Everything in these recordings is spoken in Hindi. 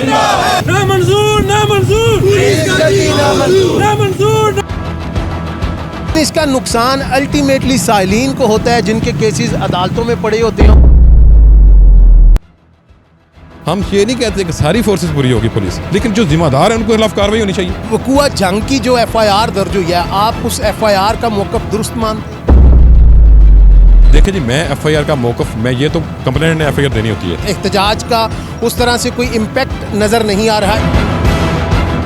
ना मंजूर, ना मंजूर, ना मंजूर। इसका नुकसान अल्टीमेटली साइलिन को होता है जिनके केसेस अदालतों में पड़े होते हैं। हम ये नहीं कहते कि सारी फोर्सेस बुरी होगी पुलिस, लेकिन जो जिम्मेदार है उनके खिलाफ कार्रवाई होनी चाहिए। वकुआ जंग की जो FIR दर्ज हुई है, आप उस FIR का मौक़िफ़ दुरुस्त मानते हैं? देखिए जी, मैं FIR का मौक़िफ़, मैं ये तो कंप्लेंट ने FIR देनी होती है। एहतजाज का उस तरह से कोई इम्पैक्ट नज़र नहीं आ रहा है।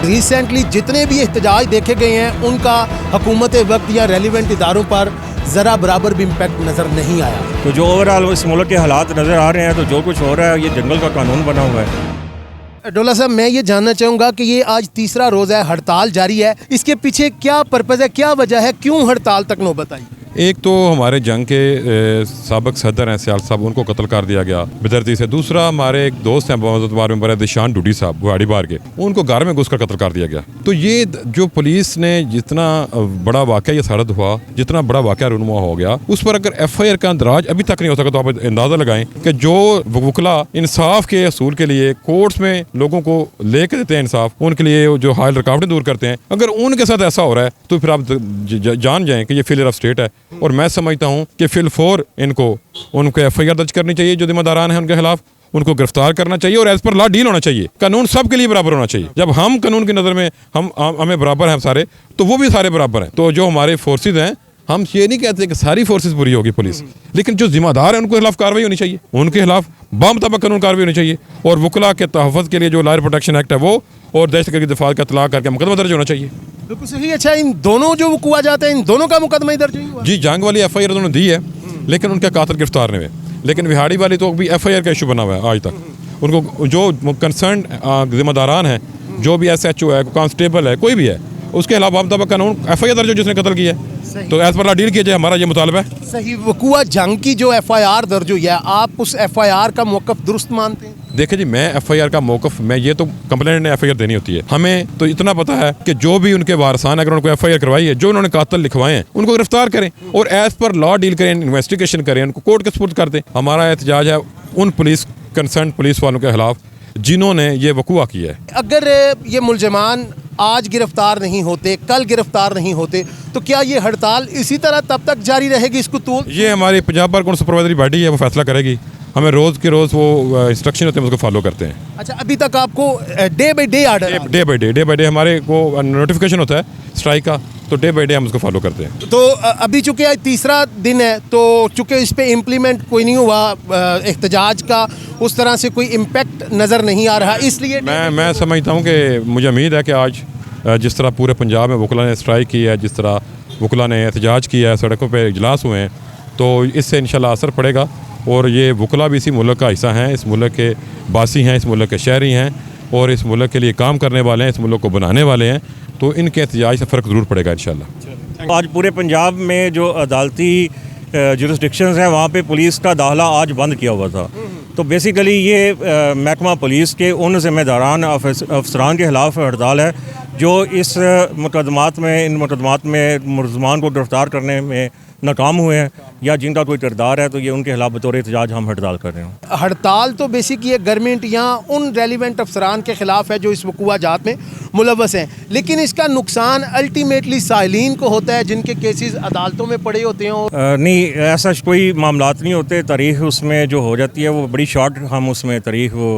रिसेंटली जितने भी एहतजाज देखे गए हैं उनका हुकूमत वक्त या रेलिवेंट इदारों पर ज़रा बराबर भी इम्पैक्ट नज़र नहीं आया। तो जो ओवरऑल इस मुल्क के हालात नज़र आ रहे हैं, तो जो कुछ हो रहा है ये जंगल का कानून बना हुआ है। डोला साहब, मैं ये जानना चाहूँगा कि ये आज तीसरा रोज़ है, हड़ताल जारी है, इसके पीछे क्या पर्पज़ है, क्या वजह है, क्यों हड़ताल तक नौबत आई? एक तो हमारे जंग के साबिक सदर हैं सियाल साहब, उनको कत्ल कर दिया गया बेदर्दी से। दूसरा, हमारे एक दोस्त हैं बार में दिशान डूडी साहब गुवाहाटी बार के, उनको घर में घुसकर कत्ल कर दिया गया। तो ये जो पुलिस ने जितना बड़ा वाक़या ये सरहद हुआ, जितना बड़ा वाक़या रूनुमा हो गया, उस पर अगर FIR का अंदराज अभी तक नहीं हो सका, तो आप अंदाज़ा लगाएं कि जो वकला इंसाफ के असूल के लिए कोर्ट्स में लोगों को लेकर देते हैं इंसाफ, उनके लिए जो हाल रुकावटें दूर करते हैं, अगर उनके साथ ऐसा हो रहा है तो फिर आप जान जाएं कि ये फेलियर ऑफ स्टेट है। और मैं समझता हूँ कि फिल उनको FIR दर्ज करनी चाहिए, जो जिम्मेदारान हैं उनके खिलाफ उनको गिरफ्तार करना चाहिए और एज पर लॉ डील होना चाहिए। कानून सबके लिए बराबर होना चाहिए। जब हम कानून की नज़र में हमें बराबर हैं सारे, तो वो भी सारे बराबर हैं। तो जो हमारे फोर्सेज हैं, हम ये नहीं कहते कि सारी फोर्सेस बुरी होगी पुलिस, लेकिन जो जिम्मेदार है उनके खिलाफ कार्रवाई होनी चाहिए, उनके खिलाफ बामुताबिक कानून कार्रवाई होनी चाहिए। और वकला के तहफ़्फ़ुज़ के लिए जो लायर प्रोटेक्शन एक्ट है वो और दहशतगर्दी की दिफा का इतलाक़ करके मुकदमा दर्ज होना चाहिए। बिल्कुल सही। अच्छा, इन दोनों जो वकुआ जाते हैं, इन दोनों का मुकदमा दर्ज हुआ? जी, जंग वाली FIR उन्होंने दी है, लेकिन उनके कातिल गिरफ्तार नहीं हुए। लेकिन विहाड़ी वाली तो भी FIR का इशू बना हुआ है आज तक। उनको जो कंसर्न जिम्मेदारान हैं, जो भी SHO है, कांस्टेबल है, कोई भी है, उसके खिलाफ बामुताबिक कानून FIR दर्ज हो जिसने कत्ल किया है, तो एज पर लॉ डील किया जाए, हमारा ये मुतालबा है। सही। वकुआ जंग की जो FIR दर्ज हुई है, आप उस FIR का मौक़िफ़ दुरुस्त मानते हैं? देखिए जी, मैं FIR का मौक़िफ़, मैं ये तो कंप्लेंट ने FIR देनी होती है। हमें तो इतना पता है कि जो भी उनके वारसान, अगर उनको FIR करवाई है, जो उन्होंने कातिल लिखवाए हैं, उनको गिरफ्तार करें और एज पर लॉ डील करें, इन्वेस्टिगेशन करें, उनको कोर्ट के सुपुर्द कर दें। हमारा एहतजाज है उन कंसर्न पुलिस वालों के खिलाफ जिन्होंने ये वकुआ किया है। अगर ये मुलजमान आज गिरफ्तार नहीं होते, कल गिरफ्तार नहीं होते, तो क्या ये हड़ताल इसी तरह तब तक जारी रहेगी? इसको तो ये हमारी Punjab bar council supervisory body है, वो फैसला करेगी। हमें रोज़ के रोज़ वो इंस्ट्रक्शन होते हैं, उसको फॉलो करते हैं। अच्छा, अभी तक आपको day by day order? Day by day हमारे को नोटिफिकेशन होता है स्ट्राइक का, तो डे बाई डे हम उसको फॉलो करते हैं। तो अभी चूँकि आज तीसरा दिन है, तो चूँकि इस पर इम्प्लीमेंट कोई नहीं हुआ, एहतजाज का उस तरह से कोई इम्पैक्ट नज़र नहीं आ रहा, इसलिए मैं समझता हूँ कि मुझे उम्मीद है कि आज जिस तरह पूरे पंजाब में वकला ने स्ट्राइक की है, जिस तरह वकला ने एहतजाज किया है, सड़कों पर इजलास हुए हैं, तो इससे इंशाल्लाह असर पड़ेगा। और ये वकला भी इसी मुल्क का हिस्सा हैं, इस मुल्क के बासी हैं, इस मुल्क के शहरी हैं और इस मुल्क के लिए काम करने वाले हैं, इस मुल्क को बनाने वाले हैं, तो इनके एहतजाज से फ़र्क ज़रूर पड़ेगा इंशाल्लाह। आज पूरे पंजाब में जो अदालती जुरिस्डिक्शंस हैं, वहाँ पे पुलिस का दाखिला आज बंद किया हुआ था। तो बेसिकली ये महकमा पुलिस के उन ज़िम्मेदारान अफसरान के ख़िलाफ़ हड़ताल है जो इस इन मुकदमात में मुलज़मान को गिरफ़्तार करने में नाकाम हुए हैं या जिनका कोई किरदार है, तो ये उनके खिलाफ बतौर एहतजाज हम हड़ताल कर रहे हैं। हड़ताल तो बेसिक ये गवर्नमेंट या उन रेलिवेंट अफसरान के ख़िलाफ़ है जो इस वकुआ जात में मुलव्वस हैं, लेकिन इसका नुकसान अल्टीमेटली साइलिन को होता है जिनके केसेस अदालतों में पड़े होते हैं। नहीं, ऐसा कोई मामलात नहीं होते। तारीख़ उसमें जो हो जाती है वो बड़ी शॉर्ट, हम उसमें तारीख़ वो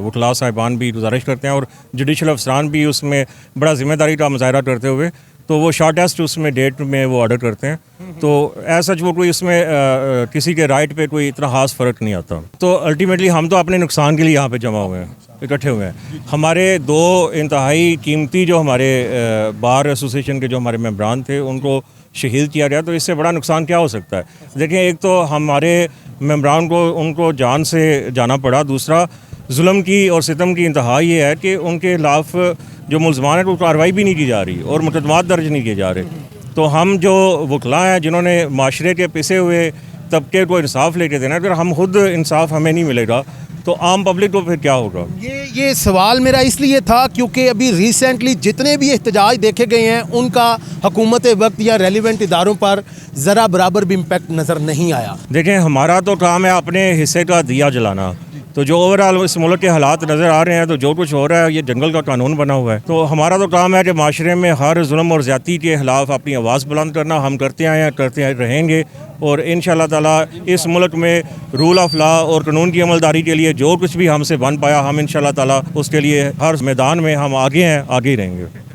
वकला साहिबान भी गुजारिश करते हैं और जुडिशल अफसरान भी उसमें बड़ा ज़िम्मेदारी का मुजाहरा करते हुए, तो वो शॉर्टेस्ट उसमें डेट में वो ऑर्डर करते हैं। तो ऐसा वो कोई इसमें किसी के राइट पे कोई इतना ख़ास फ़र्क नहीं आता। तो अल्टीमेटली हम तो अपने नुकसान के लिए यहाँ पे जमा हुए हैं, इकट्ठे हुए हैं। हमारे दो इंतहाई कीमती जो हमारे बार एसोसिएशन के जो हमारे मेंबरान थे, उनको शहीद किया गया। तो इससे बड़ा नुकसान क्या हो सकता है? देखिए, एक तो हमारे मेंबरान को उनको जान से जाना पड़ा, दूसरा जुल्म की और सितम की इंतहा ये है कि उनके खिलाफ जो मुलज़मान है वो कार्रवाई भी नहीं की जा रही और मुकदमात दर्ज नहीं किए जा रहे। तो हम जो वकला हैं जिन्होंने माशरे के पिसे हुए तबके को इंसाफ लेके देना, अगर हम खुद इंसाफ हमें नहीं मिलेगा तो आम पब्लिक को फिर क्या होगा? ये सवाल मेरा इसलिए था क्योंकि अभी रिसेंटली जितने भी एहतजाज देखे गए हैं उनका हुकूमत वक्त या रेलिवेंट इदारों पर ज़रा बराबर भी इम्पैक्ट नज़र नहीं आया। देखें, हमारा तो काम है अपने हिस्से का दिया जलाना। तो जो ओवरऑल इस मुल्क के हालात नज़र आ रहे हैं, तो जो कुछ हो रहा है ये जंगल का कानून बना हुआ है। तो हमारा तो काम है कि माशरे में हर जुल्म और ज़्यादती के खिलाफ अपनी आवाज़ बुलंद करना। हम करते आए हैं, करते रहेंगे, और इंशाअल्लाह ताला इस मुल्क में रूल ऑफ लॉ और कानून की अमलदारी के लिए जो कुछ भी हमसे बन पाया, हम इंशाअल्लाह ताला उसके लिए हर मैदान में हम आगे हैं, आगे ही रहेंगे।